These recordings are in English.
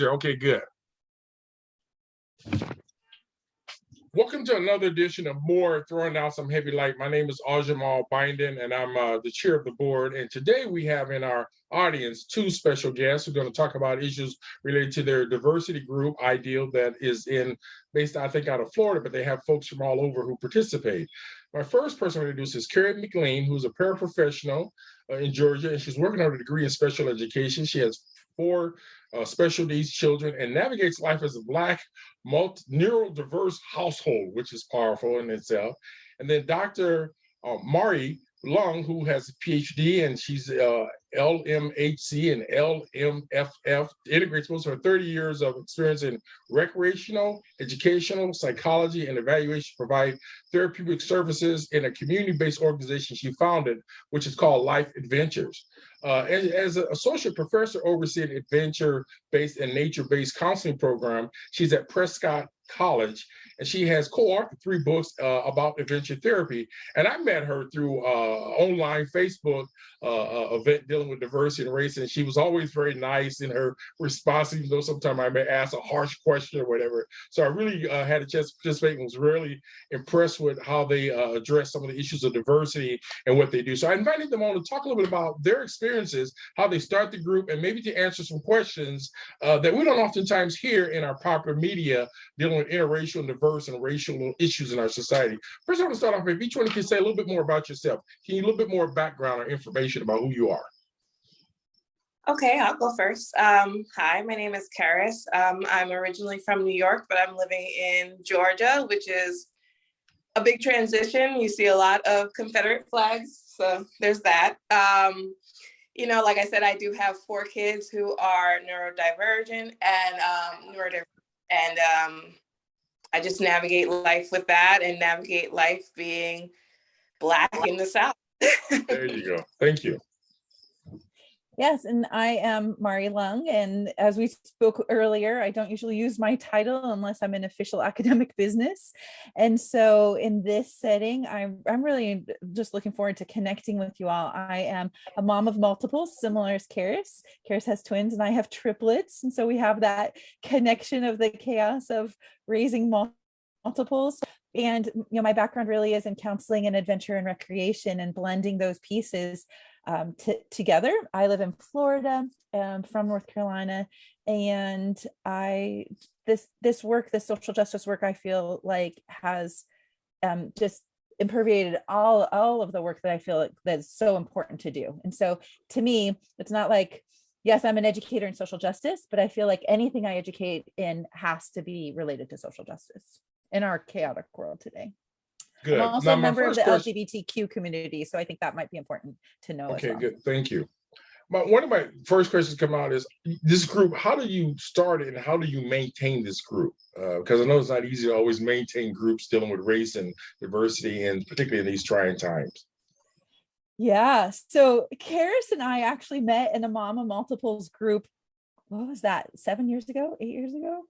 Okay, good. Welcome to another edition of More Throwing Down Some Heavy Light. My name is Aljamal Binden, and I'm the chair of the board. And today we have in our audience two special guests who are going to talk about issues related to their diversity group, Ideal, that is based, I think, out of Florida, but they have folks from all over who participate. My first person I'm going to introduce is Kherris McLean, who's a paraprofessional in Georgia, and she's working on a degree in special education. She has 4 special needs children and navigates life as a Black, neurodiverse household, which is powerful in itself. And then Dr. Maurie, who has a PhD, and she's LMHC and LMFF, integrates most of her 30 years of experience in recreational, educational, psychology, and evaluation, provide therapeutic services in a community-based organization she founded, which is called Life Adventures. As an associate professor overseeing adventure-based and nature-based counseling program, she's at Prescott College, and she has co-authored 3 books about adventure therapy. And I met her through online Facebook event dealing with diversity and race, and she was always very nice in her response, even though sometimes I may ask a harsh question or whatever. So I really had a chance to participate and was really impressed with how they address some of the issues of diversity and what they do. So I invited them on to talk a little bit about their experiences, how they start the group, and maybe to answer some questions that we don't oftentimes hear in our popular media dealing with interracial and diverse and racial issues in our society. First, I want to start off, if each one of you can say a little bit more about yourself. Can you a little bit more background or information about who you are? Okay, I'll go first. Hi, my name is Kherris. I'm originally from New York, but I'm living in Georgia, which is a big transition. You see a lot of Confederate flags, so there's that. You know, like I said, I do have 4 kids who are neurodivergent and I just navigate life with that and navigate life being Black in the South. There you go. Thank you. Yes, and I am Maurie Lung, and as we spoke earlier, I don't usually use my title unless I'm in official academic business. And so in this setting, I'm really just looking forward to connecting with you all. I am a mom of multiples, similar as Kherris. Kherris has twins and I have triplets. And so we have that connection of the chaos of raising multiples. And my background really is in counseling and adventure and recreation and blending those pieces together. I live in Florida, from North Carolina, and this social justice work, I feel like has just impermeated all of the work that I feel like that's so important to do. And so to me, it's not like, yes, I'm an educator in social justice, but I feel like anything I educate in has to be related to social justice in our chaotic world today. Good. I'm also a member of the LGBTQ community, so I think that might be important to know. Okay, as well. Good. Thank you. One of my first questions come out is this group. How do you start it, and how do you maintain this group? Because I know it's not easy to always maintain groups dealing with race and diversity, and particularly in these trying times. Yeah. So Kherris and I actually met in a Mom of Multiples group. What was that? 7 years ago? 8 years ago?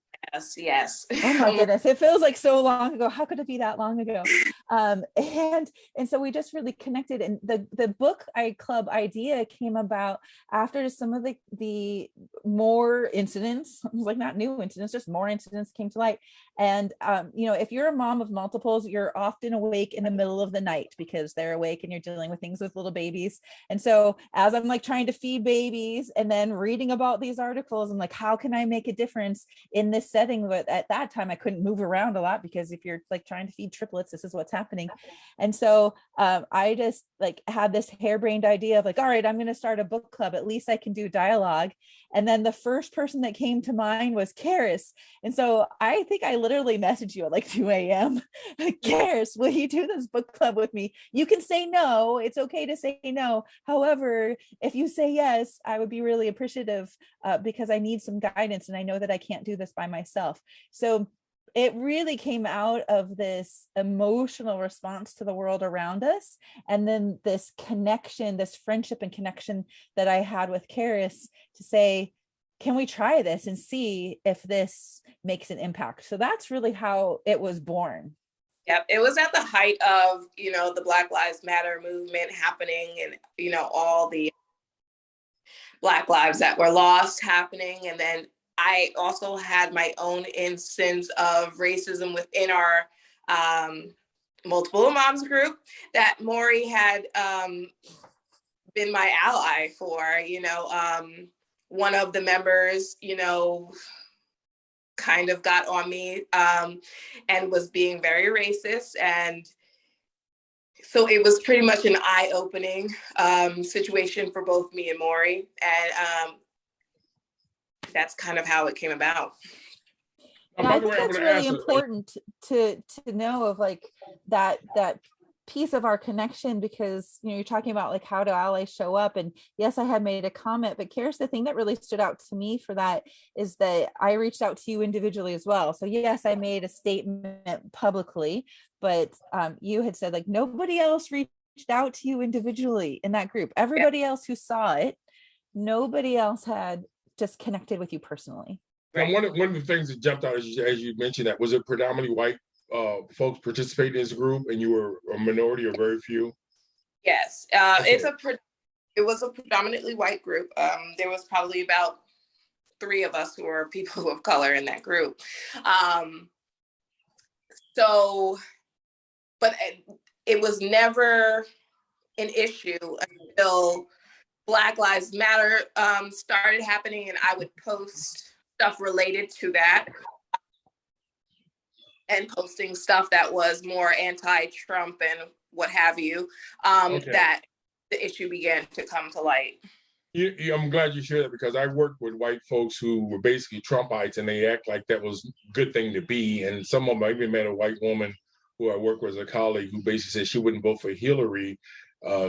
Yes. Oh my goodness. It feels like so long ago. How could it be that long ago? And so we just really connected, and the book club idea came about after some of the more incidents, like not new incidents, just more incidents came to light. And if you're a mom of multiples, you're often awake in the middle of the night because they're awake and you're dealing with things with little babies. And so as I'm like trying to feed babies and then reading about these articles, I'm like, how can I make a difference in this setting? But at that time I couldn't move around a lot, because if you're like trying to feed triplets, this is what's happening. And so I just like had this harebrained idea of like, all right, I'm going to start a book club. At least I can do dialogue. And then the first person that came to mind was Kherris. And so I think I literally messaged you at like 2 a.m. Kherris, will you do this book club with me? You can say no. It's okay to say no. However, if you say yes, I would be really appreciative because I need some guidance and I know that I can't do this by myself. So it really came out of this emotional response to the world around us. And then this connection, this friendship and connection that I had with Kherris to say, can we try this and see if this makes an impact? So that's really how it was born. Yep, it was at the height of, the Black Lives Matter movement happening and, all the Black lives that were lost happening. And then I also had my own instance of racism within our multiple moms group that Maurie had been my ally for. One of the members, kind of got on me and was being very racist. And so it was pretty much an eye-opening situation for both me and Maurie. And that's kind of how it came about. Yeah, I think that's really important to know of, like, that piece of our connection, because you're talking about like how do allies show up, and yes, I had made a comment, but Kherris, the thing that really stood out to me for that is that I reached out to you individually as well. So yes, I made a statement publicly, but you had said like nobody else reached out to you individually in that group. Everybody else who saw it, nobody else had just connected with you personally. And one of the things that jumped out as you mentioned, that was it predominantly white folks participating in this group, and you were a minority or very few? Yes, okay. It was a predominantly white group. There was probably about 3 of us who were people of color in that group. But it was never an issue until Black Lives Matter started happening, and I would post stuff related to that, and posting stuff that was more anti-Trump and what have you, that the issue began to come to light. I'm glad you shared that, because I worked with white folks who were basically Trumpites, and they act like that was a good thing to be. And some of them, I even met a white woman who I worked with as a colleague who basically said she wouldn't vote for Hillary.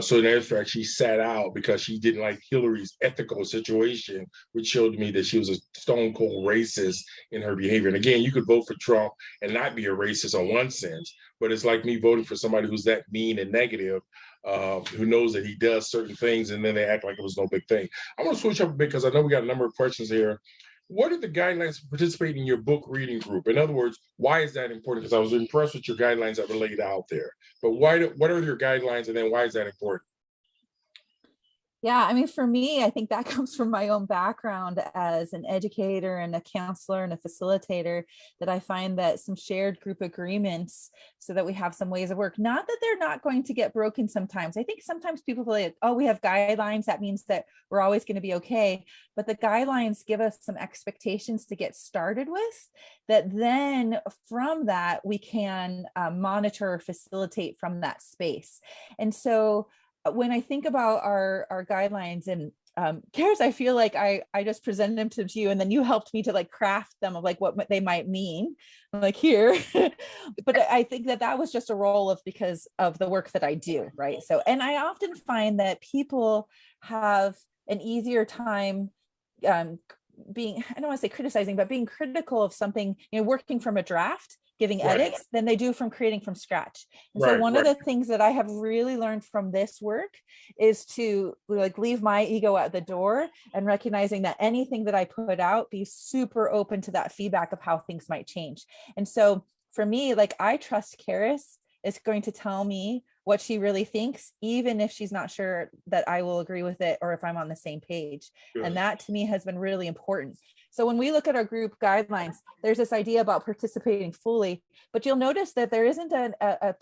So in fact, she sat out because she didn't like Hillary's ethical situation, which showed me that she was a stone cold racist in her behavior. And again, you could vote for Trump and not be a racist in one sense, but it's like me voting for somebody who's that mean and negative, who knows that he does certain things, and then they act like it was no big thing. I want to switch up a bit because I know we got a number of questions here. What are the guidelines for participating in your book reading group? In other words, why is that important? Because I was impressed with your guidelines that were laid out there. But what are your guidelines, and then why is that important? Yeah, I mean, for me, I think that comes from my own background as an educator and a counselor and a facilitator, that I find that some shared group agreements so that we have some ways of work, not that they're not going to get broken sometimes. I think sometimes people feel like, oh, we have guidelines, that means that we're always going to be okay. But the guidelines give us some expectations to get started with, that then from that, we can monitor or facilitate from that space. And so when I think about our guidelines, and Kherris, I feel like I just presented them to you, and then you helped me to like craft them of like what they might mean. I'm like, here. But I think that was just a role of, because of the work that I do, right? So, and I often find that people have an easier time being, I don't want to say criticizing, but being critical of something, working from a draft, giving edits, than they do from creating from scratch. And so one of the things that I have really learned from this work is to like leave my ego at the door, and recognizing that anything that I put out, be super open to that feedback of how things might change. And so for me, like, I trust Kherris is going to tell me what she really thinks, even if she's not sure that I will agree with it or if I'm on the same page. Good. And that to me has been really important. So when we look at our group guidelines, there's this idea about participating fully, but you'll notice that there isn't a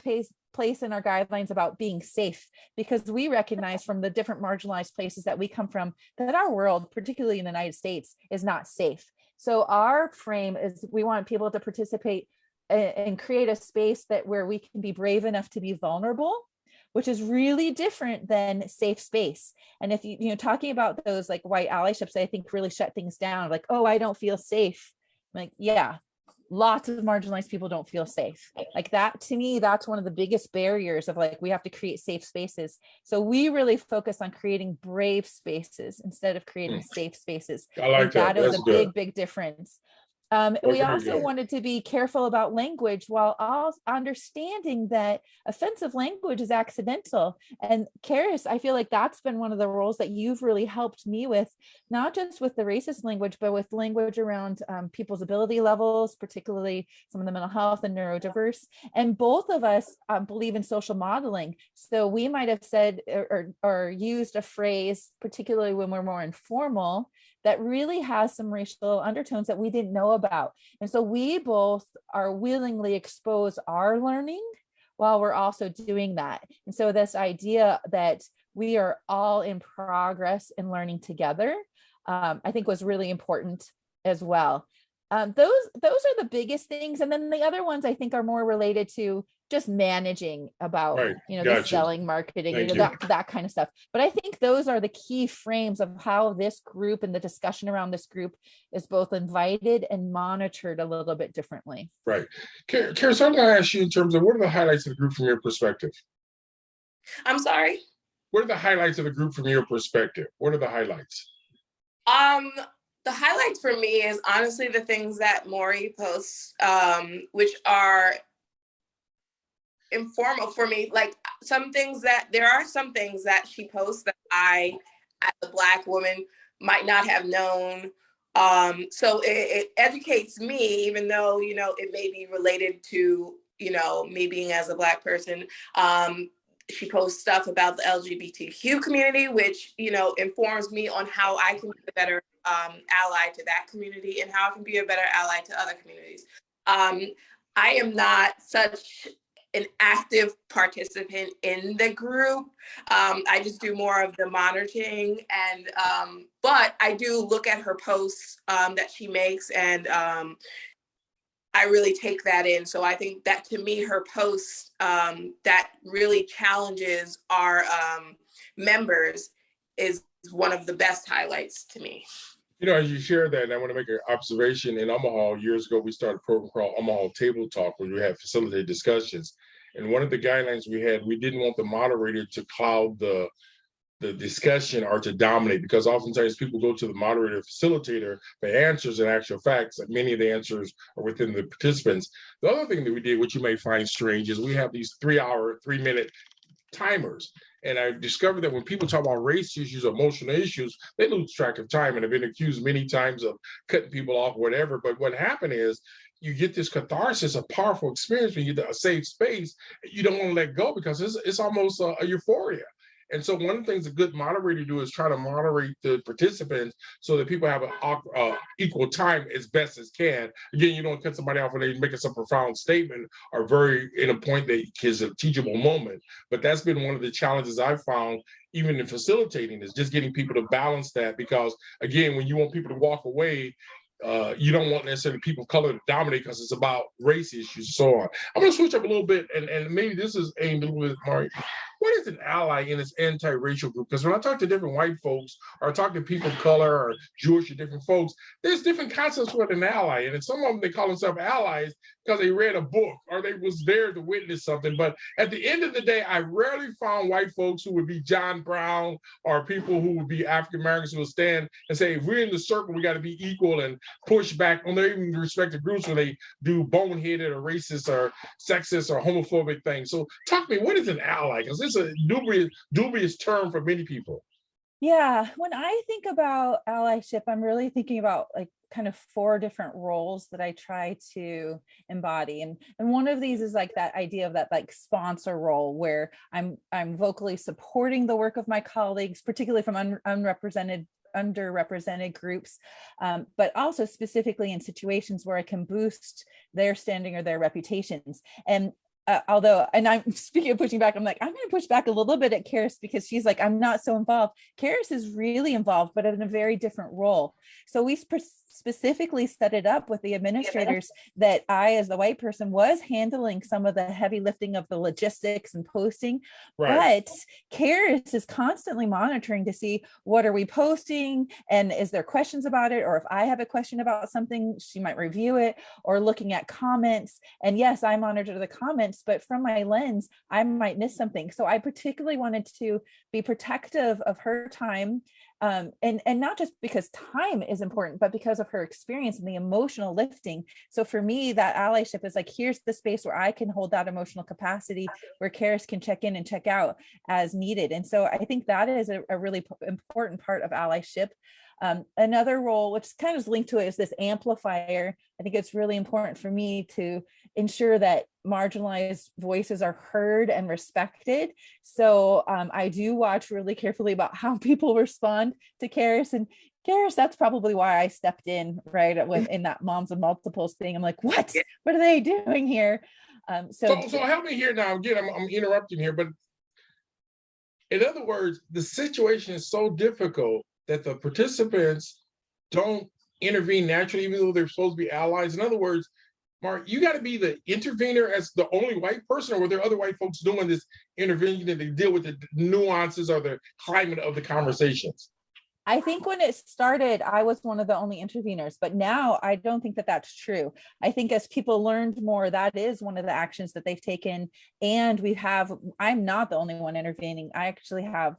place in our guidelines about being safe, because we recognize from the different marginalized places that we come from that our world, particularly in the United States, is not safe. So our frame is we want people to participate and create a space where we can be brave enough to be vulnerable, which is really different than safe space. And if you talking about those like white allyships, I think really shut things down. Like, oh, I don't feel safe. I'm like, yeah, lots of marginalized people don't feel safe. Like that, to me, that's one of the biggest barriers of like, we have to create safe spaces. So we really focus on creating brave spaces instead of creating safe spaces. I like that. That is a big difference. We also wanted to be careful about language, while also understanding that offensive language is accidental. And Kherris, I feel like that's been one of the roles that you've really helped me with, not just with the racist language, but with language around people's ability levels, particularly some of the mental health and neurodiverse. And both of us believe in social modeling. So we might have said or used a phrase, particularly when we're more informal, that really has some racial undertones that we didn't know about. And so we both are willingly expose our learning while we're also doing that. And so this idea that we are all in progress and learning together, I think was really important as well. Those are the biggest things. And then the other ones I think are more related to just managing about, Right. the Gotcha. selling, marketing, Thank you. that kind of stuff. But I think those are the key frames of how this group and the discussion around this group is both invited and monitored a little bit differently. Right. Kherris, I'm going to ask you in terms of what are the highlights of the group from your perspective? I'm sorry? What are the highlights of the group from your perspective? What are the highlights? The highlights for me is honestly the things that Maurie posts, which are informal for me. Like there are some things that she posts that I, as a Black woman, might not have known. So it educates me, even though, it may be related to, me being as a Black person. She posts stuff about the LGBTQ community, which, informs me on how I can be a better ally to that community and how I can be a better ally to other communities. I am not such an active participant in the group. I just do more of the monitoring, and but I do look at her posts that she makes, and I really take that in. So I think that, to me, her posts that really challenges our members is one of the best highlights to me. As you share that, and I want to make an observation. In Omaha, years ago, we started a program called Omaha Table Talk, where we had facilitated discussions. And one of the guidelines we had, we didn't want the moderator to cloud the discussion or to dominate, because oftentimes people go to the moderator facilitator for answers and actual facts, and many of the answers are within the participants. The other thing that we did, which you may find strange, is we have these 3-minute timers. And I discovered that when people talk about race issues, emotional issues, they lose track of time and have been accused many times of cutting people off, whatever. But what happened is you get this catharsis, a powerful experience when you get a safe space. You don't want to let go because it's almost a euphoria. And so one of the things a good moderator do is try to moderate the participants so that people have an equal time as best as can. Again, you don't cut somebody off when they're making some profound statement or very in a point that is a teachable moment. But that's been one of the challenges I've found, even in facilitating, is just getting people to balance that. Because again, when you want people to walk away, you don't want necessarily people of color to dominate because it's about race issues and so on. I'm going to switch up a little bit, and maybe this is aimed a little bit, Maurie. What is an ally in this anti-racial group? Because when I talk to different white folks, or I talk to people of color or Jewish or different folks, there's different concepts for an ally. And in some of them, they call themselves allies because they read a book or they was there to witness something. But at the end of the day, I rarely found white folks who would be John Brown or people who would be African Americans who would stand and say, if we're in the circle, we got to be equal and push back on their even respective groups when they do boneheaded or racist or sexist or homophobic things. So talk to me, what is an ally? Because it's a dubious term for many people. Yeah, when I think about allyship, I'm really thinking about like kind of 4 different roles that I try to embody. And one of these is like that idea of that like sponsor role where I'm vocally supporting the work of my colleagues, particularly from underrepresented groups, but also specifically in situations where I can boost their standing or their reputations. And and I'm speaking of pushing back, I'm like, I'm going to push back a little bit at Kherris because she's like, I'm not so involved. Kherris is really involved, but in a very different role. So we specifically set it up with the administrators that I, as the white person, was handling some of the heavy lifting of the logistics and posting. Right. But Kherris is constantly monitoring to see what are we posting and is there questions about it? Or if I have a question about something, she might review it, or looking at comments. And yes, I monitor the comments, but from my lens, I might miss something. So I particularly wanted to be protective of her time. And not just because time is important, but because of her experience and the emotional lifting. So for me, that allyship is like, here's the space where I can hold that emotional capacity, where Kherris can check in and check out as needed. And so I think that is a really important part of allyship. Another role, which kind of is linked to it, is this amplifier. I think it's really important for me to ensure that marginalized voices are heard and respected. So I do watch really carefully about how people respond to Kherris. And Kherris, that's probably why I stepped in, right, in that moms of multiples thing. I'm like, what are they doing here? So help me here now. Again, I'm interrupting here, but in other words, the situation is so difficult that the participants don't intervene naturally, even though they're supposed to be allies. In other words, Mark, you got to be the intervener as the only white person, or were there other white folks doing this intervention that they deal with the nuances or the climate of the conversations? I think when it started, I was one of the only interveners, but now I don't think that that's true. I think as people learned more, that is one of the actions that they've taken. And I'm not the only one intervening. I actually have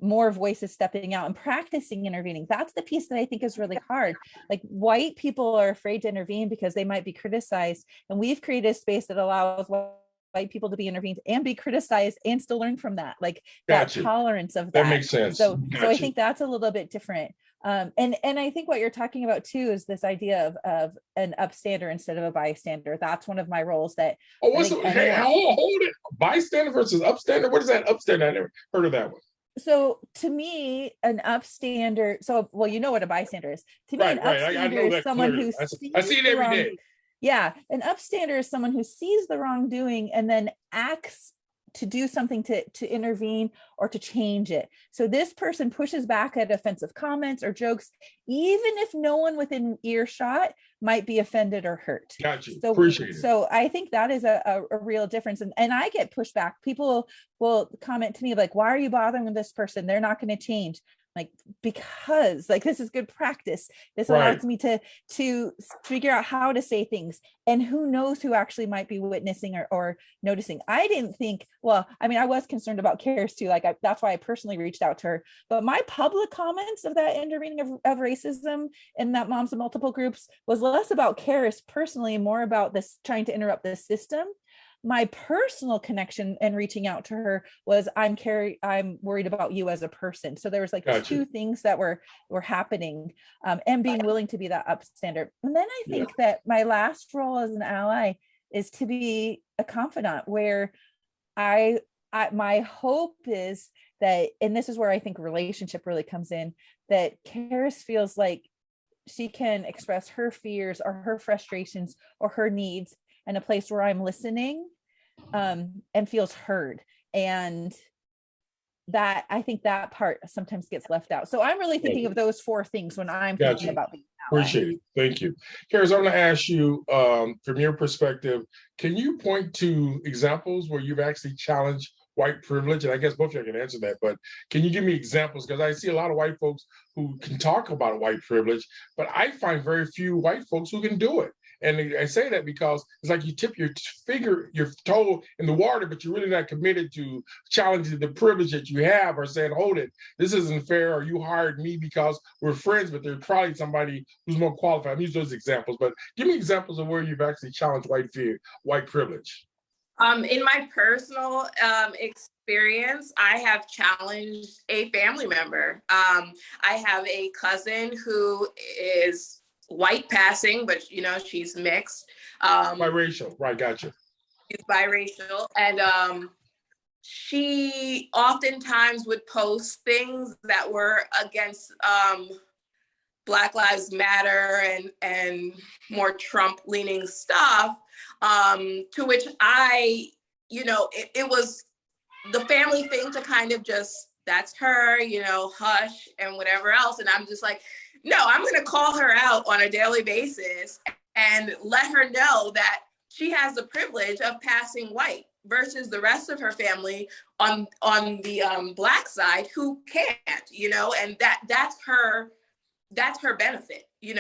more voices stepping out and practicing intervening. That's the piece that I think is really hard. Like, white people are afraid to intervene because they might be criticized. And we've created a space that allows white people to be intervened and be criticized and still learn from that, like that tolerance of that. That makes sense. So I think that's a little bit different. And I think what you're talking about too is this idea of an upstander instead of a bystander. That's one of my roles that. Hold it. Bystander versus upstander. What is that upstander? I never heard of that one. So to me, an upstander, you know what a bystander is. To me, an upstander is someone who I see it every day. Yeah, an upstander is someone who sees the wrongdoing and then acts to do something to intervene or to change it. So this person pushes back at offensive comments or jokes, even if no one within earshot might be offended or hurt. Gotcha. Appreciate it. So I think that is a real difference. And I get pushback. People will comment to me like, why are you bothering with this person? They're not going to change. Like, because like this is good practice. This allows me to figure out how to say things, and who knows who actually might be witnessing or noticing. I didn't think, I was concerned about Kherris too. Like that's why I personally reached out to her. But my public comments of that intervening of racism in that moms of multiple groups was less about Kherris personally, more about this trying to interrupt the system. My personal connection and reaching out to her was, I'm worried about you as a person. So there was like two things that were happening, and being willing to be that upstander. And then I think that my last role as an ally is to be a confidant, where my hope is that, and this is where I think relationship really comes in, that Kherris feels like she can express her fears or her frustrations or her needs in a place where I'm listening, and feels heard. And that, I think that part sometimes gets left out. So I'm really thinking of those four things when I'm thinking about being an ally. Appreciate it. Thank you. Kherris, I'm going to ask you, from your perspective, can you point to examples where you've actually challenged white privilege? And I guess both of you can answer that, but can you give me examples? Because I see a lot of white folks who can talk about white privilege, but I find very few white folks who can do it. And I say that because it's like you tip your toe in the water, but you're really not committed to challenging the privilege that you have, or saying, hold it, this isn't fair, or you hired me because we're friends, but there's probably somebody who's more qualified. I use those examples, but give me examples of where you've actually challenged white privilege. In my personal experience, I have challenged a family member. I have a cousin who is white passing, but she's mixed. Biracial, right? Gotcha. She's biracial, and she oftentimes would post things that were against Black Lives Matter and more Trump-leaning stuff. To which it was the family thing to kind of just, that's her, hush and whatever else. And I'm just like, no, I'm going to call her out on a daily basis and let her know that she has the privilege of passing white versus the rest of her family on the Black side who can't, and that's her benefit, in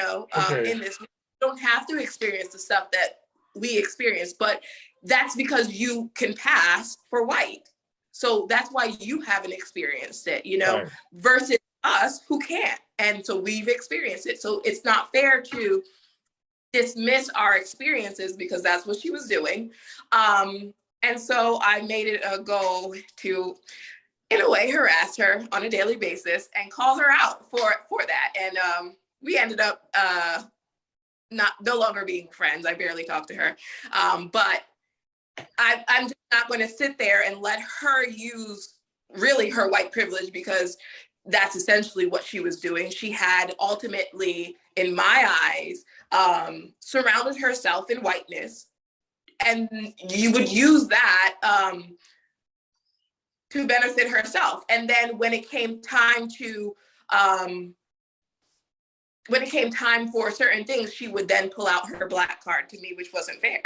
this. You don't have to experience the stuff that we experience, but that's because you can pass for white. So that's why you haven't experienced it, right, versus us who can't. And so we've experienced it. So it's not fair to dismiss our experiences, because that's what she was doing. And so I made it a goal to, in a way, harass her on a daily basis and call her out for that. And we ended up no longer being friends. I barely talked to her. But I'm just not going to sit there and let her use really her white privilege, because that's essentially what she was doing. She had ultimately, in my eyes, surrounded herself in whiteness, and you would use that to benefit herself. And then when it came time for certain things, she would then pull out her Black card to me, which wasn't fair.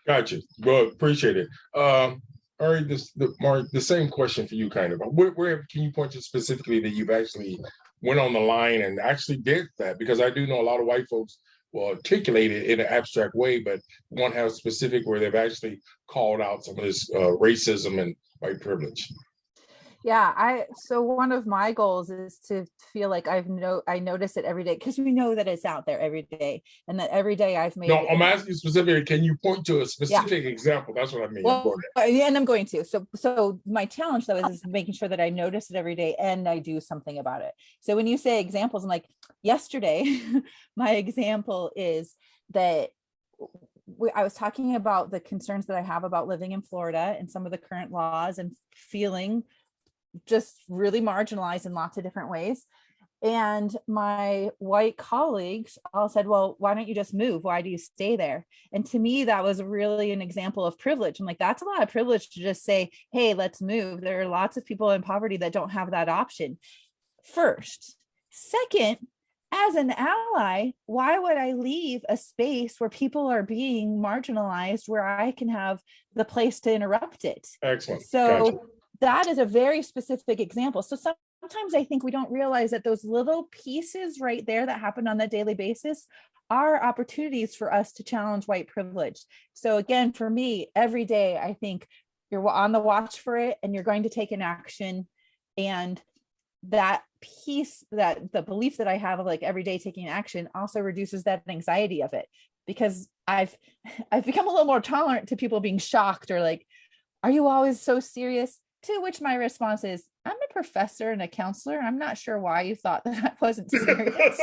Gotcha. Well, appreciate it. All right, Maurie, the same question for you, kind of. Where can you point to specifically that you've actually went on the line and actually did that? Because I do know a lot of white folks will articulate it in an abstract way, but one has specific where they've actually called out some of this racism and white privilege. Yeah, so one of my goals is to feel like I notice it every day, because we know that it's out there every day, and that every day I've made. No, I'm asking specifically. Can you point to a specific example? That's what I mean. Well, and I'm going to. So my challenge though is making sure that I notice it every day and I do something about it. So when you say examples, I'm like, yesterday, my example is that I was talking about the concerns that I have about living in Florida and some of the current laws, and feeling just really marginalized in lots of different ways. And my white colleagues all said, well, why don't you just move? Why do you stay there? And to me, that was really an example of privilege. I'm like, that's a lot of privilege to just say, hey, let's move. There are lots of people in poverty that don't have that option. First. Second, as an ally, why would I leave a space where people are being marginalized, where I can have the place to interrupt it? Excellent. So gotcha. That is a very specific example. So sometimes I think we don't realize that those little pieces right there that happen on a daily basis are opportunities for us to challenge white privilege. So again, for me, every day, I think you're on the watch for it and you're going to take an action. And that piece, that the belief that I have of like every day taking action, also reduces that anxiety of it, because I've become a little more tolerant to people being shocked or like, are you always so serious? To which my response is, I'm a professor and a counselor. I'm not sure why you thought that I wasn't serious,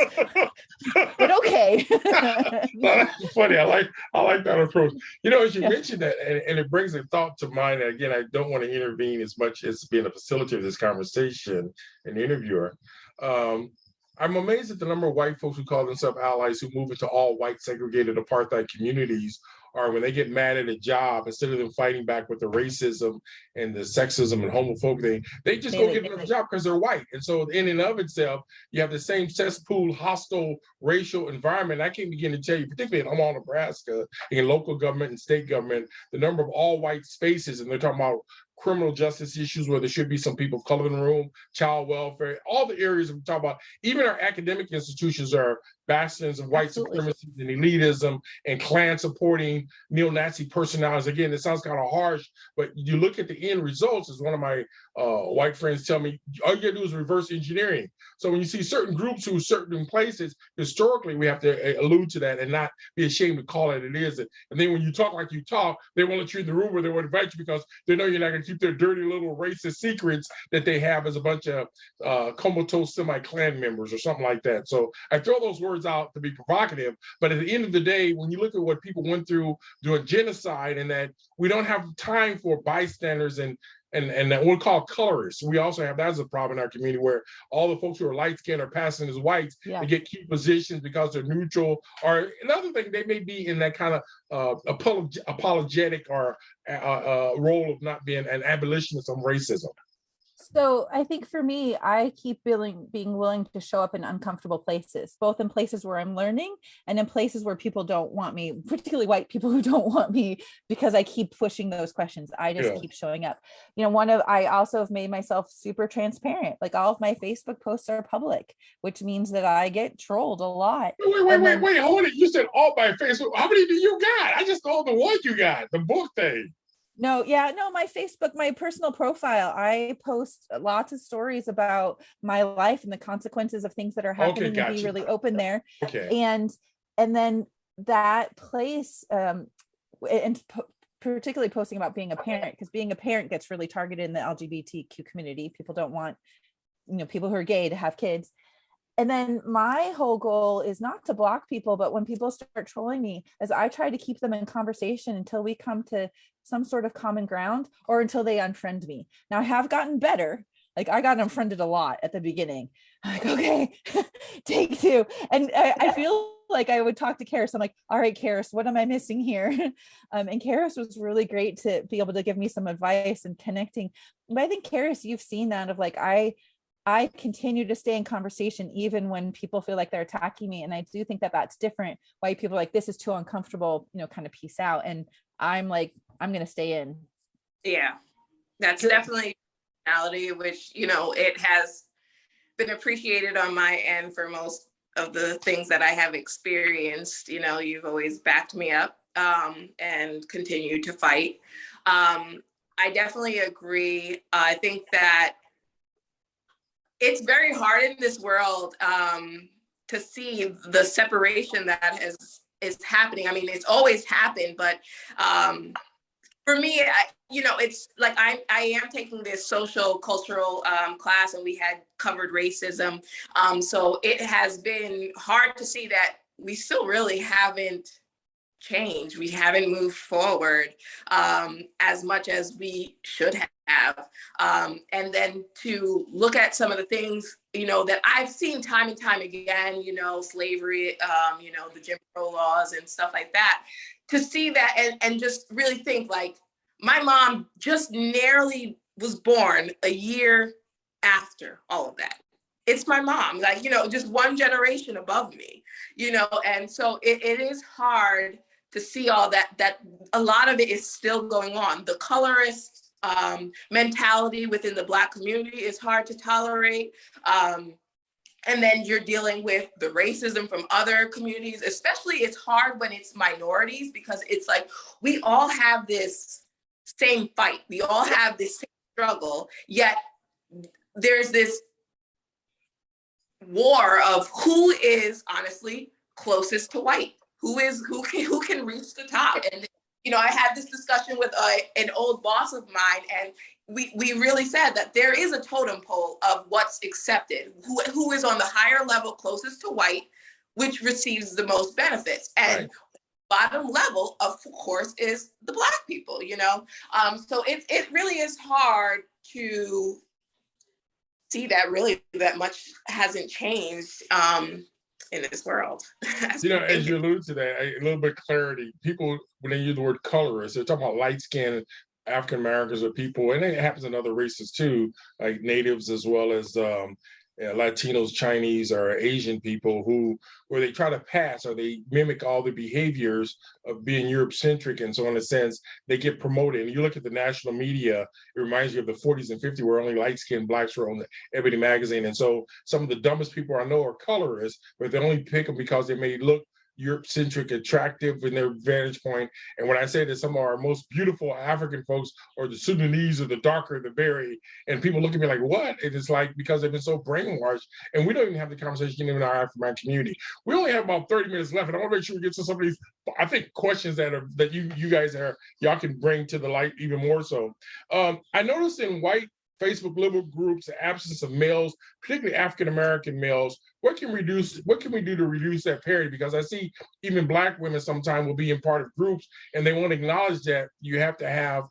but okay. That's funny. I like that approach. You know, as you mentioned that, and it brings a thought to mind. And again, I don't want to intervene as much as being a facilitator of this conversation, an interviewer. I'm amazed at the number of white folks who call themselves allies who move into all white segregated apartheid communities, or when they get mad at a job, instead of them fighting back with the racism and the sexism and homophobic thing, they just go get another job because they're white. And so in and of itself, you have the same cesspool, hostile racial environment. I can't begin to tell you, particularly in Omaha, Nebraska, in local government and state government, the number of all white spaces, and they're talking about criminal justice issues where there should be some people of color in the room, child welfare, all the areas we talk about. Even our academic institutions are bastions of white supremacy and elitism and Klan supporting neo-Nazi personalities. Again, it sounds kind of harsh, but you look at the end results, as one of my white friends tell me, all you gotta do is reverse engineering. So when you see certain groups who are certain places, historically, we have to allude to that and not be ashamed to call it is. And then when you talk like you talk, they won't let you in the room where they won't invite you because they know you're not gonna keep their dirty little racist secrets that they have as a bunch of comatose semi-Klan members or something like that. So I throw those words out to be provocative, but at the end of the day, when you look at what people went through during genocide, and that we don't have time for bystanders and what we call colorists. We also have that as a problem in our community, where all the folks who are light skinned are passing as whites to get key positions because they're neutral, or another thing, they may be in that kind of apologetic or role of not being an abolitionist of racism. So I think for me, I keep being willing to show up in uncomfortable places, both in places where I'm learning and in places where people don't want me, particularly white people who don't want me, because I keep pushing those questions. I just keep showing up. You know, I also have made myself super transparent. Like all of my Facebook posts are public, which means that I get trolled a lot. Wait, hold it. You said all by Facebook. How many do you got? I just know the one you got, the book thing. No, my Facebook, my personal profile, I post lots of stories about my life and the consequences of things that are happening, and be really open there. And then that place, and particularly posting about being a parent, because being a parent gets really targeted in the LGBTQ community. People don't want, people who are gay to have kids. And then my whole goal is not to block people, but when people start trolling me, as I try to keep them in conversation until we come to some sort of common ground, or until they unfriend me. Now I have gotten better, Like I got unfriended a lot at the beginning. I'm like, okay, take two. And I feel like I would talk to Kherris. I'm like, all right, Kherris, what am I missing here? And Kherris was really great to be able to give me some advice and connecting. But I think Kherris, you've seen that of like, I continue to stay in conversation even when people feel like they're attacking me. And I do think that that's different. White people are like, this is too uncomfortable, you know, kind of peace out. And I'm like, I'm going to stay in. Yeah, that's definitely reality, which, you know, it has been appreciated on my end for most of the things that I have experienced. You know, you've always backed me up and continue to fight. I definitely agree. I think that it's very hard in this world to see the separation that is happening. I mean, it's always happened, but for me, you know, it's like I am taking this social cultural class, and we had covered racism. So it has been hard to see that we still really haven't changed. We haven't moved forward as much as we should have. And then to look at some of the things, you know, that I've seen time and time again, you know, slavery, you know, the Jim Crow laws and stuff like that, to see that and just really think like, my mom just narrowly was born a year after all of that. It's my mom, like, you know, just one generation above me, you know, and so it is hard to see all that a lot of it is still going on. The colorist mentality within the Black community is hard to tolerate. And then you're dealing with the racism from other communities, especially it's hard when it's minorities, because it's like, we all have this same fight. We all have this same struggle, yet there's this war of who is honestly closest to white, who can reach the top. And, you know, I had this discussion with an old boss of mine, and we really said that there is a totem pole of what's accepted, who is on the higher level closest to white, which receives the most benefits. And right. Bottom level, of course, is the Black people, you know? So it really is hard to see that really that much hasn't changed in this world. You know, as you allude to that, a little bit of clarity. People, when they use the word colorist, they're talking about light-skinned African Americans or people, and it happens in other races too, like natives as well as Latinos, Chinese, or Asian people where they try to pass or they mimic all the behaviors of being Europe-centric, and so in a sense, they get promoted. And you look at the national media, it reminds you of the 40s and 50s where only light-skinned Blacks were on the Ebony magazine. And so some of the dumbest people I know are colorists, but they only pick them because they may look Europe-centric, attractive in their vantage point. And when I say that some of our most beautiful African folks are the Sudanese or the darker, the berry, and people look at me like, what? And it's like, because they've been so brainwashed, and we don't even have the conversation in our African community. We only have about 30 minutes left, and I want to make sure we get to some of these, I think, questions that you guys y'all can bring to the light even more so. I noticed in white Facebook liberal groups, the absence of males, particularly African-American males, what can we do to reduce that parity? Because I see even Black women sometimes will be in part of groups and they won't acknowledge that you have to have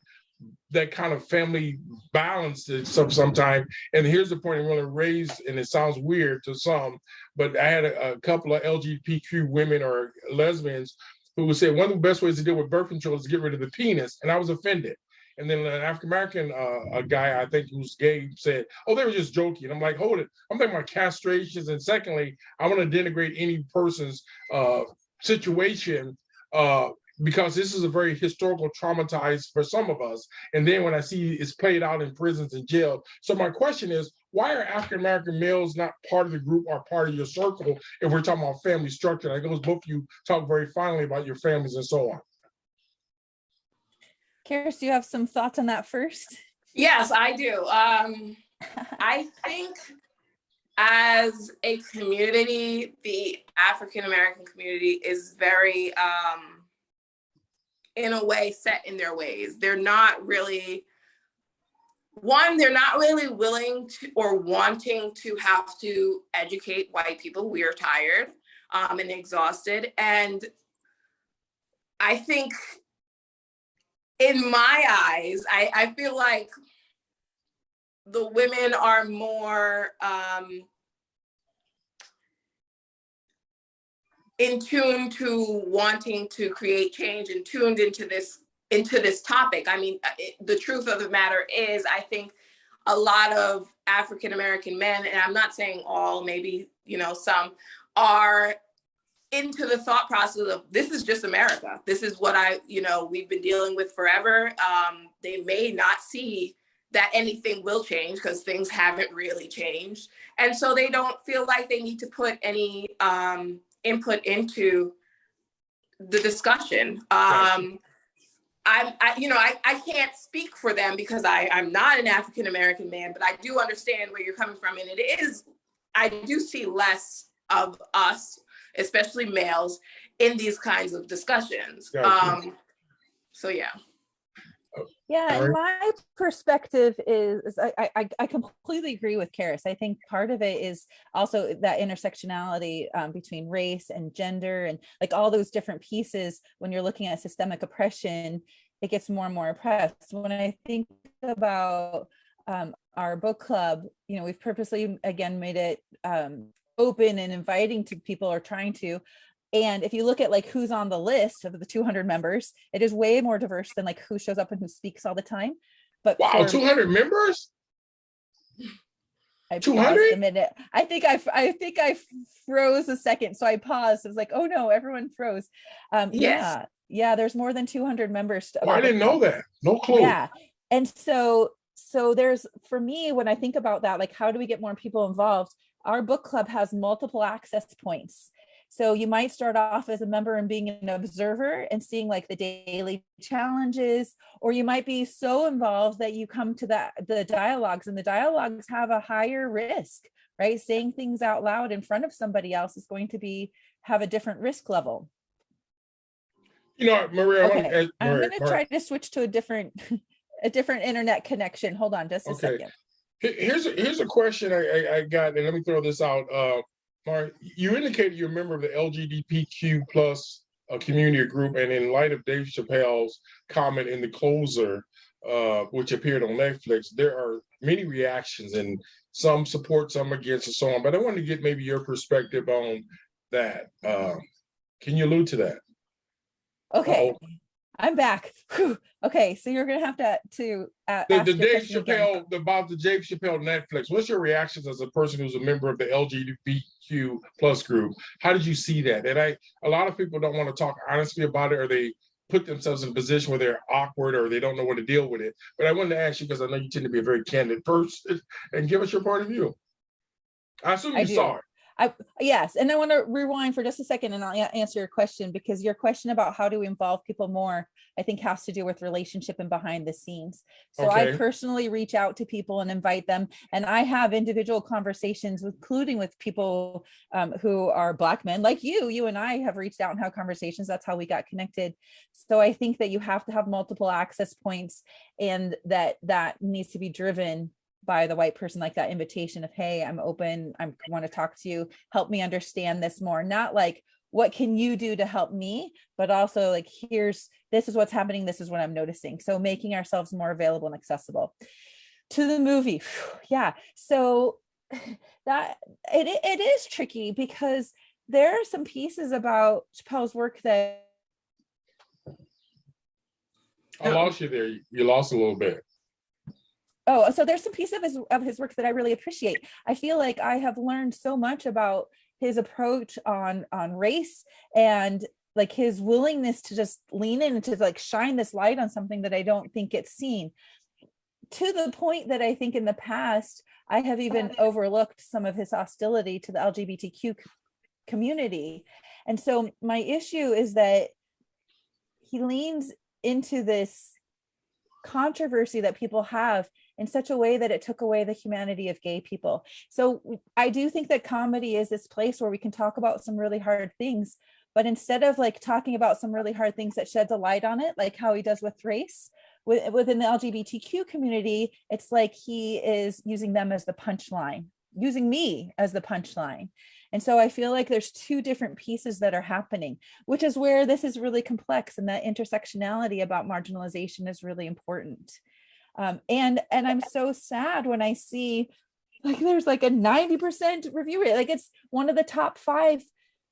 that kind of family balance sometimes. And here's the point I'm going to raise, and it sounds weird to some, but I had a couple of LGBTQ women or lesbians who would say one of the best ways to deal with birth control is to get rid of the penis, and I was offended. And then an African-American a guy, I think who's gay, said, oh, they were just joking. I'm like, hold it. I'm thinking about castrations. And secondly, I want to denigrate any person's situation because this is a very historical traumatized for some of us. And then when I see it's played out in prisons and jail. So my question is, why are African-American males not part of the group or part of your circle if we're talking about family structure? And I know both of you talk very finely about your families and so on. Kherris, do you have some thoughts on that first? Yes, I do. I think as a community, the African-American community is very, in a way, set in their ways. They're not really, they're not really willing to or wanting to have to educate white people. We are tired and exhausted. And I think in my eyes, I feel like the women are more in tune to wanting to create change and tuned into this topic. I mean, the truth of the matter is, I think a lot of African American men, and I'm not saying all, maybe, you know, some, are into the thought process of, this is just America. This is what we've been dealing with forever. They may not see that anything will change because things haven't really changed. And so they don't feel like they need to put any input into the discussion. I can't speak for them because I'm not an African American man, but I do understand where you're coming from. And I do see less of us, especially males, in these kinds of discussions. Gotcha. So yeah. Yeah, and my perspective is I completely agree with Kherris. I think part of it is also that intersectionality between race and gender and like all those different pieces. When you're looking at systemic oppression, it gets more and more oppressed. When I think about our book club, you know, we've purposely again made it open and inviting to people, or trying to. And if you look at like who's on the list of the 200 members, it is way more diverse than like who shows up and who speaks all the time. But wow, 200 members? 200? A minute. I think I froze a second, so I paused. I was like, oh no, everyone froze. Yes. Yeah, there's more than 200 members. I didn't know that. No clue. Yeah, and so there's, for me, when I think about that, like how do we get more people involved? Our book club has multiple access points. So you might start off as a member and being an observer and seeing like the daily challenges, or you might be so involved that you come to the dialogues, and the dialogues have a higher risk, right? Saying things out loud in front of somebody else is going to have a different risk level. You know, Maria, okay. I'm going to try to switch to a different internet connection. Hold on just a second. Here's a question I got, and let me throw this out. Maurie, you indicated you're a member of the LGBTQ plus community group, and in light of Dave Chappelle's comment in The Closer, which appeared on Netflix, there are many reactions, and some support, some against, and so on. But I wanted to get maybe your perspective on that. Can you allude to that? Okay. Uh-oh. I'm back. Whew. Okay, so you're gonna have to the Dave Chappelle again. About the Dave Chappelle Netflix. What's your reactions as a person who's a member of the LGBTQ plus group? How did you see that? And a lot of people don't want to talk honestly about it, or they put themselves in a position where they're awkward or they don't know what to deal with it. But I wanted to ask you, because I know you tend to be a very candid person, and give us your point of view. I assume you saw it. Yes, and I want to rewind for just a second and I'll answer your question, because your question about how do we involve people more, I think has to do with relationship and behind the scenes. So okay. I personally reach out to people and invite them, and I have individual conversations, including with people who are Black men like you and I have reached out and had conversations. That's how we got connected. So I think that you have to have multiple access points, and that needs to be driven by the white person, like that invitation of, hey, I'm open, I want to talk to you, help me understand this more. Not like, what can you do to help me, but also like, this is what's happening, this is what I'm noticing. So making ourselves more available and accessible. To the movie, yeah. So that it is tricky, because there are some pieces about Chappelle's work that I lost you there. You lost a little bit. Oh, so there's some piece of his work that I really appreciate. I feel like I have learned so much about his approach on race, and like his willingness to just lean in and to like shine this light on something that I don't think gets seen, to the point that I think in the past I have even overlooked some of his hostility to the LGBTQ community. And so my issue is that he leans into this controversy that people have in such a way that it took away the humanity of gay people. So I do think that comedy is this place where we can talk about some really hard things, but instead of like talking about some really hard things that sheds a light on it, like how he does with race within the LGBTQ community, it's like he is using them as the punchline, using me as the punchline. And so I feel like there's two different pieces that are happening, which is where this is really complex, and that intersectionality about marginalization is really important. And I'm so sad when I see like there's like a 90% review rate. Like it's one of the top 5,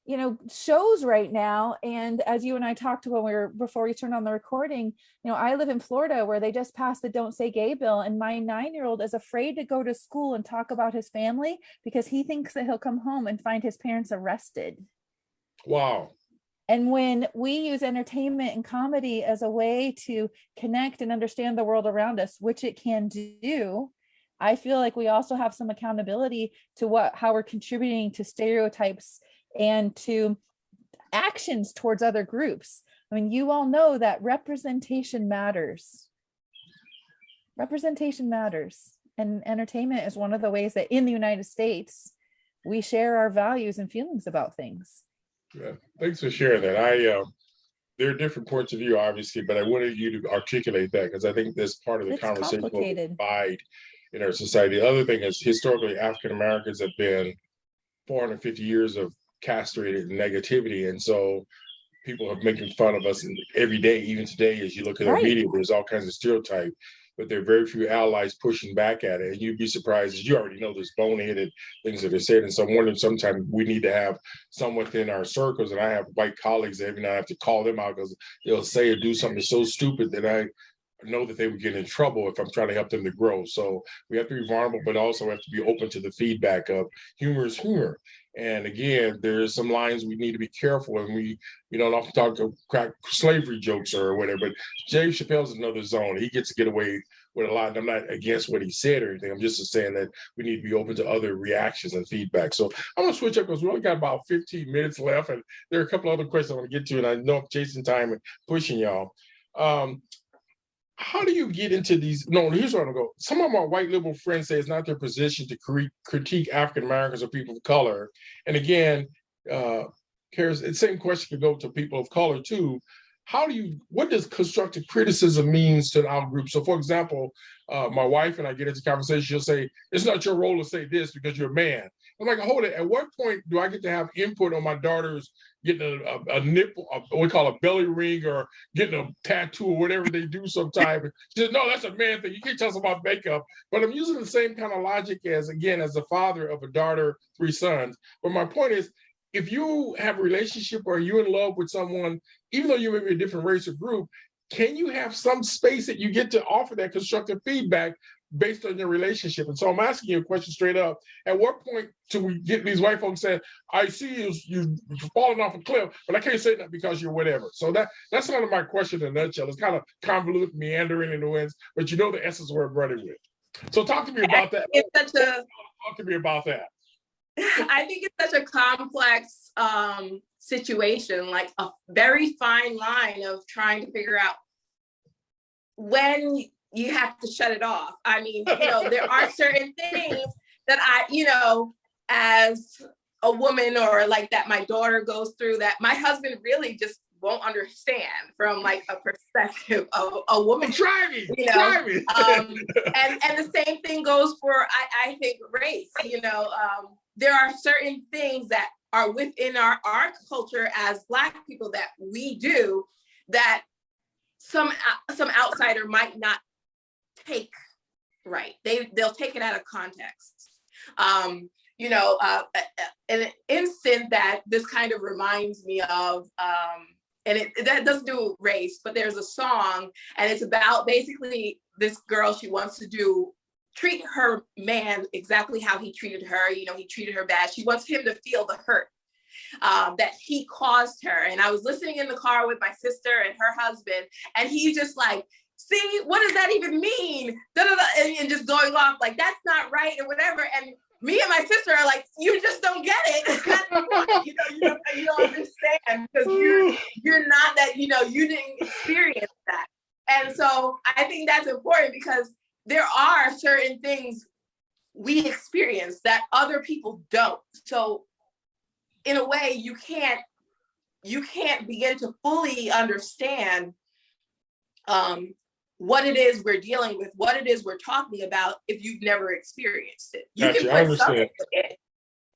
you know, shows right now. And as you and I talked when before we turned on the recording, you know, I live in Florida where they just passed the Don't Say Gay bill, and my 9-year-old is afraid to go to school and talk about his family because he thinks that he'll come home and find his parents arrested. Wow. And when we use entertainment and comedy as a way to connect and understand the world around us, which it can do, I feel like we also have some accountability to how we're contributing to stereotypes and to actions towards other groups. I mean, you all know that representation matters. Representation matters. And entertainment is one of the ways that in the United States, we share our values and feelings about things. Yeah, thanks for sharing that. There are different points of view, obviously, but I wanted you to articulate that because I think that's part of the conversation about the divide in our society. The other thing is historically, African Americans have been 450 years of castrated negativity. And so people are making fun of us every day, even today, as you look at our media, there's all kinds of stereotype, but there are very few allies pushing back at it. And you'd be surprised, as you already know, there's boneheaded things that are said. And so I'm wondering sometimes we need to have some within our circles. And I have white colleagues that every night I have to call them out because they'll say or do something so stupid that I know that they would get in trouble if I'm trying to help them to grow. So we have to be vulnerable, but also have to be open to the feedback of humor is humor. And again, there's some lines we need to be careful, and we don't often talk to crack slavery jokes or whatever, but Dave Chappelle's another zone. He gets to get away with a lot, and I'm not against what he said or anything. I'm just saying that we need to be open to other reactions and feedback. So I'm gonna switch up because we only got about 15 minutes left, and there are a couple other questions I want to get to, and I know I'm chasing time and pushing y'all. How do you get into these? No, here's where I'm gonna go. Some of my white liberal friends say it's not their position to critique African Americans or people of color. And again, Kherris, the same question could go to people of color too. What does constructive criticism means to our group? So for example, my wife and I get into conversation, she'll say, it's not your role to say this because you're a man. I'm like, hold it, at what point do I get to have input on my daughter's getting a nipple, what we call a belly ring, or getting a tattoo or whatever they do sometimes? She says, no, that's a man thing. You can't tell us about makeup. But I'm using the same kind of logic as the father of a daughter, 3 sons. But my point is, if you have a relationship or you're in love with someone, even though you may be a different race or group, can you have some space that you get to offer that constructive feedback based on your relationship? And so I'm asking you a question straight up. At what point do we get these white folks saying, I see you're falling off a cliff, but I can't say that because you're whatever. So that's kind of my question in a nutshell. It's kind of convoluted, meandering in the winds, but you know the essence we're running with. So talk to me about that. Talk to me about that. I think it's such a complex situation, like a very fine line of trying to figure out when you have to shut it off. I mean, there are certain things that I, as a woman or like that my daughter goes through that my husband really just won't understand from like a perspective of a woman. Try me. And the same thing goes for, I think, race. There are certain things that are within our culture as Black people that we do that some outsider might not take right. They'll take it out of context. An instant that this kind of reminds me of, and that doesn't do with race, but there's a song and it's about basically this girl, she wants to treat her man exactly how he treated her. He treated her bad. She wants him to feel the hurt that he caused her. And I was listening in the car with my sister and her husband, and he's just like, see, what does that even mean? And just going off like, that's not right or whatever. And me and my sister are like, you just don't get it. You don't understand because you're not that, you didn't experience that. And so I think that's important because there are certain things we experience that other people don't. So in a way, you can't begin to fully understand what it is we're dealing with, what it is we're talking about if you've never experienced it.